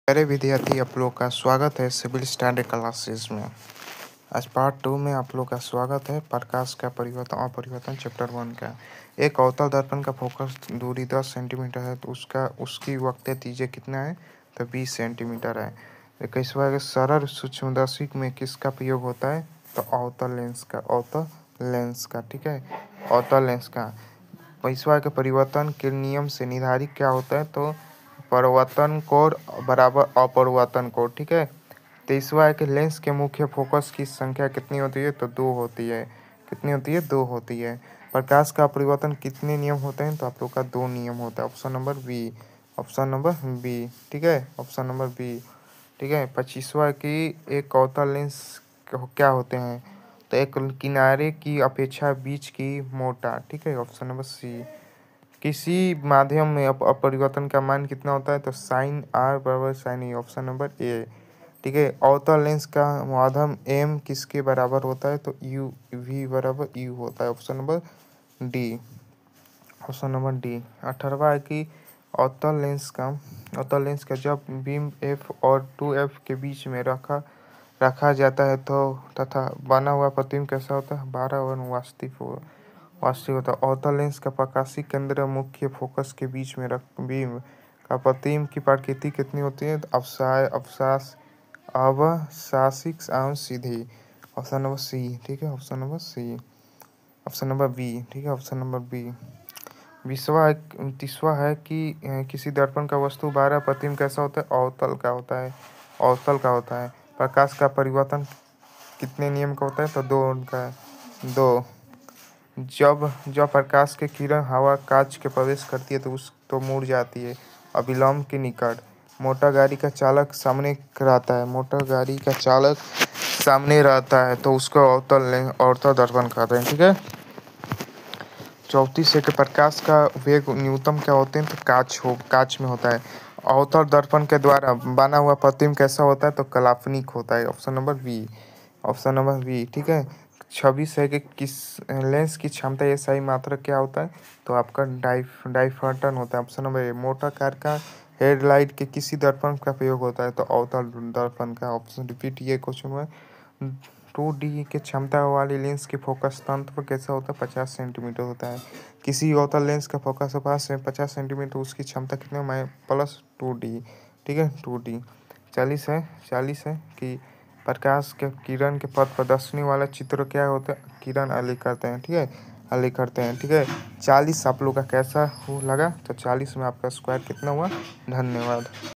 प्यारे विद्यार्थी, आप लोग का स्वागत है सिविल स्टैंडर्ड क्लासेस में। आज पार्ट 2 में आप लोग का स्वागत है। प्रकाश का परिवर्तन और परिवर्तन चैप्टर 1 का। एक अवतल दर्पण का फोकस दूरी 10 सेंटीमीटर है तो उसकी वक्र त्रिज्या कितना है? तो 20 सेंटीमीटर है। 21वां सरल सूक्ष्मदर्शी में किसका प्रयोग होता है? तो अवतल लेंस का। ठीक है, अवतल लेंस का। 22वां के परिवर्तन के नियम से निर्धारित क्या होता है? तो परिवर्तन कोण बराबर अपरिवर्तन कोण। ठीक है। 23वां है कि लेंस के मुख्य फोकस की संख्या कितनी होती है? तो 2 होती है। कितनी होती है? 2 होती है। प्रकाश का अपरिवर्तन कितने नियम होते हैं? तो आप लोग का 2 नियम होता है। Option number B. ठीक है, ऑप्शन नंबर बी। ठीक है। 25वां की एक अवतल लेंस क्या होते हैं? तो एक किनारे की अपेक्षा बीच की मोटा। ठीक है, ऑप्शन नंबर सी। किसी माध्यम में अपरिवर्तन का मान कितना होता है? तो साइन आर बराबर sine E. Option number A. ठीक है। अवतल लेंस का माध्यम एम किसके बराबर होता है? तो यू वी बराबर यू होता है। Option number D. Option number D. 18वां है कि अवतल लेंस का जब बीम एफ और 2f के बीच में रखा जाता है तो तथा बना हुआ प्रतिबिंब कैसा होता है? 12 और वास्तविक होता है। अवतल लेंस का प्रकाशीय केंद्र मुख्य फोकस के बीच में बीम का प्रतिबिंब की प्रकृति कितनी होती है? अवसाशिक एवं सीधी। Option number C. ठीक है, option number C. Option number B. ठीक है, ऑप्शन नंबर बी। 30वां है कि किसी दर्पण का वस्तु 12 प्रतिबिंब कैसा होता है? अवतल का होता है। प्रकाश का परिवर्तन कितने नियम का होता है? तो 2 का है। 2। जब प्रकाश की किरण हवा कांच के प्रवेश करती है तो मुड़ जाती है अभिलंब के निकट। मोटर गाड़ी का चालक सामने रहता है तो उसको अवतल दर्पण कहते हैं। ठीक है। 34 है कि प्रकाश का वेग न्यूनतम क्या होते हैं? तो कांच में होता है। अवतल दर्पण के द्वारा बना हुआ प्रतिबिंब कैसा होता है? तो काल्पनिक होता है। Option number B. Option number B. ठीक है। 26 है कि किस लेंस की क्षमता या सही मात्रा क्या होता है? तो आपका डायफ्रैक्शन होता है। ऑप्शन नंबर ए। मोटर कार का हेडलाइट के किसी दर्पण का प्रयोग होता है? तो अवतल दर्पण का। ऑप्शन रिपीट ये क्वेश्चन में 2D के क्षमता वाली लेंस की फोकस तंत्र कैसा होता है? 50 सेंटीमीटर होता है। किसी अवतल लेंस का फोकस 50 सेंटीमीटर, उसकी क्षमता कितने में? +2D। ठीक है, 2D। 40 है कि प्रकाश के किरण के पथ प्रदर्शनी वाला चित्र क्या होता है? किरण अलिख करते हैं। ठीक है, अलिख करते हैं। ठीक है। 40 आप लोग का कैसा लगा? तो 40 में आपका स्क्वायर कितना हुआ? धन्यवाद।